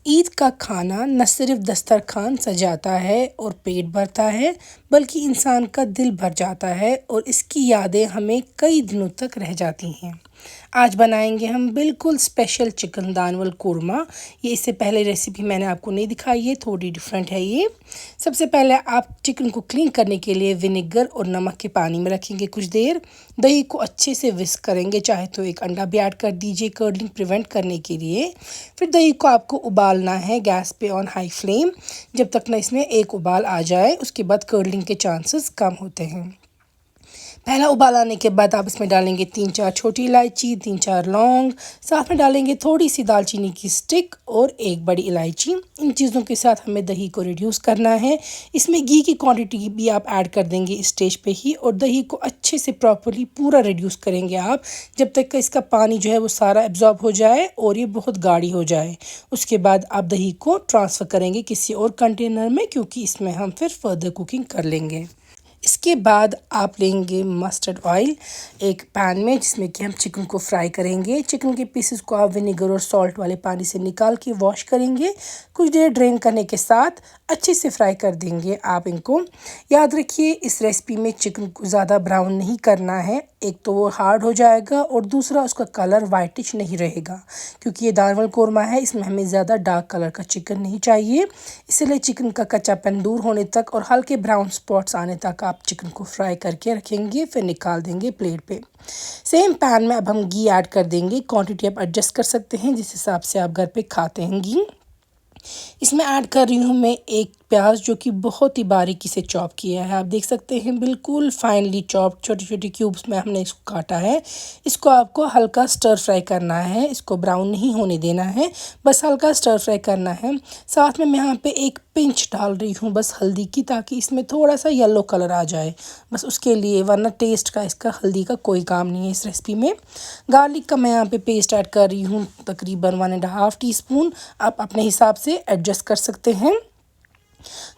ईद का खाना न सिर्फ दस्तरखान सजाता है और पेट भरता है, बल्कि इंसान का दिल भर जाता है और इसकी यादें हमें कई दिनों तक रह जाती हैं। आज बनाएंगे हम बिल्कुल स्पेशल चिकन दानवल कोरमा। ये इससे पहले रेसिपी मैंने आपको नहीं दिखाई है, थोड़ी डिफरेंट है ये। सबसे पहले आप चिकन को क्लीन करने के लिए विनेगर और नमक के पानी में रखेंगे कुछ देर। दही को अच्छे से विस्क करेंगे, चाहे तो एक अंडा भी ऐड कर दीजिए कर्लिंग प्रिवेंट करने के लिए। फिर दही को आपको उबालना है गैस पे ऑन हाई फ्लेम, जब तक ना इसमें एक उबाल आ जाए। उसके बाद कर्लिंग के चांसेस कम होते हैं। पहला उबाल आने के बाद आप इसमें डालेंगे 3-4 छोटी इलायची, 3-4 लौंग, साथ में डालेंगे थोड़ी सी दालचीनी की स्टिक और एक बड़ी इलायची। इन चीज़ों के साथ हमें दही को रिड्यूस करना है। इसमें घी की क्वांटिटी भी आप ऐड कर देंगे इस स्टेज पे ही, और दही को अच्छे से प्रॉपर्ली पूरा रिड्यूस करेंगे आप, जब तक कि इसका पानी जो है वो सारा एब्जॉर्ब हो जाए और ये बहुत गाढ़ी हो जाए। उसके बाद आप दही को ट्रांसफ़र करेंगे किसी और कंटेनर में, क्योंकि इसमें हम फिर फर्दर कुकिंग कर लेंगे। इसके बाद आप लेंगे मस्टर्ड ऑयल एक पैन में, जिसमें कि हम चिकन को फ्राई करेंगे। चिकन के पीसेस को आप विनेगर और सॉल्ट वाले पानी से निकाल के वॉश करेंगे। कुछ देर ड्रेन करने के साथ अच्छे से फ्राई कर देंगे आप इनको। याद रखिए, इस रेसिपी में चिकन को ज़्यादा ब्राउन नहीं करना है, एक तो वो हार्ड हो जाएगा और दूसरा उसका कलर वाइटिश नहीं रहेगा, क्योंकि ये दानवल कोरमा है, इसमें हमें ज़्यादा डार्क कलर का चिकन नहीं चाहिए। इसलिए चिकन का कच्चापन दूर होने तक और हल्के ब्राउन स्पॉट्स आने तक आप चिकन को फ्राई करके रखेंगे, फिर निकाल देंगे प्लेट पे। सेम पैन में अब हम घी ऐड कर देंगे। क्वांटिटी आप एडजस्ट कर सकते हैं जिस हिसाब से आप घर पे खाते हैं घी। इसमें ऐड कर रही हूँ मैं एक प्याज, जो कि बहुत ही बारीकी से चॉप किया है। आप देख सकते हैं बिल्कुल फाइनली चॉप, छोटी छोटी क्यूब्स में हमने इसको काटा है। इसको आपको हल्का स्टर फ्राई करना है, इसको ब्राउन नहीं होने देना है, बस हल्का स्टर फ्राई करना है। साथ में मैं यहाँ पे एक पिंच डाल रही हूँ बस हल्दी की, ताकि इसमें थोड़ा सा येलो कलर आ जाए, बस उसके लिए, वरना टेस्ट का इसका हल्दी का कोई काम नहीं है इस रेसिपी में। गार्लिक का मैं यहाँ पे पेस्ट ऐड कर रही हूँ तकरीबन 1.5 टीस्पून। आप अपने हिसाब से एडजस्ट कर सकते हैं।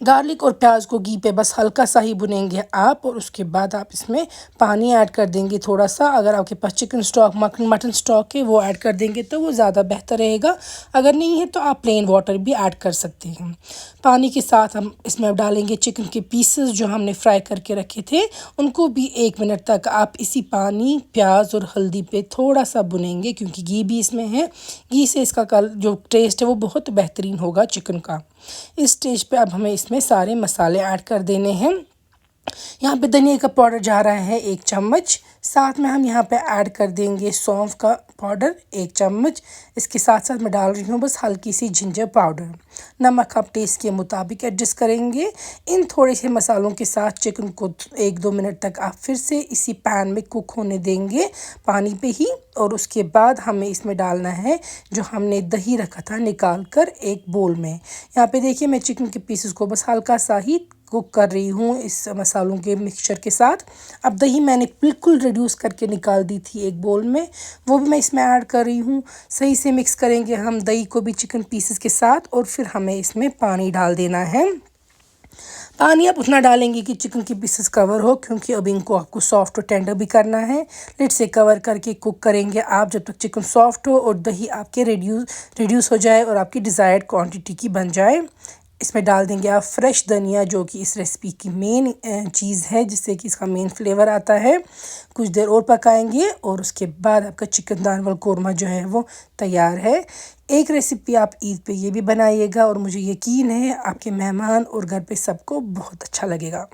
गार्लिक और प्याज को घी पे बस हल्का सा ही भुनेंगे आप, और उसके बाद आप इसमें पानी ऐड कर देंगे थोड़ा सा। अगर आपके पास चिकन स्टॉक मटन स्टॉक है वो ऐड कर देंगे तो वो ज़्यादा बेहतर रहेगा, अगर नहीं है तो आप प्लेन वाटर भी ऐड कर सकते हैं। पानी के साथ हम इसमें डालेंगे चिकन के पीसेस जो हमने फ्राई करके रखे थे, उनको भी 1 मिनट तक आप इसी पानी, प्याज और हल्दी पे थोड़ा सा भुनेंगे, क्योंकि घी भी इसमें है। घी से इसका जो टेस्ट है वो बहुत बेहतरीन होगा चिकन का। इस स्टेज पे अब हमें इसमें सारे मसाले ऐड कर देने हैं। यहाँ पे धनिया का पाउडर जा रहा है 1 चम्मच। साथ में हम यहाँ पे ऐड कर देंगे सौंफ का पाउडर 1 चम्मच। इसके साथ साथ मैं डाल रही हूँ बस हल्की सी जिंजर पाउडर। नमक आप टेस्ट के मुताबिक एडजस्ट करेंगे। इन थोड़े से मसालों के साथ चिकन को 1-2 मिनट तक आप फिर से इसी पैन में कुक होने देंगे, पानी पे ही। और उसके बाद हमें इसमें डालना है जो हमने दही रखा था निकाल कर एक बोल में। यहाँ पे देखिए, मैं चिकन के पीसेस को बस हल्का सा ही कुक कर रही हूँ इस मसालों के मिक्सचर के साथ। अब दही मैंने बिल्कुल रिड्यूस करके निकाल दी थी एक बोल में, वो भी मैं इसमें ऐड कर रही हूँ। सही से मिक्स करेंगे हम दही को भी चिकन पीसेस के साथ, और फिर हमें इसमें पानी डाल देना है। पानी आप उतना डालेंगे कि चिकन की पीसेस कवर हो, क्योंकि अब इनको आपको सॉफ्ट और टेंडर भी करना है। लिड से कवर करके कुक करेंगे आप जब तक चिकन सॉफ्ट हो और दही आपके रिड्यूस हो जाए और आपकी डिज़ायर्ड क्वांटिटी की बन जाए। इसमें डाल देंगे आप फ्रेश धनिया, जो कि इस रेसिपी की मेन चीज़ है, जिससे कि इसका मेन फ्लेवर आता है। कुछ देर और पकाएंगे और उसके बाद आपका चिकन दानवल कोरमा जो है वो तैयार है। एक रेसिपी आप ईद पे ये भी बनाइएगा, और मुझे यकीन है आपके मेहमान और घर पे सबको बहुत अच्छा लगेगा।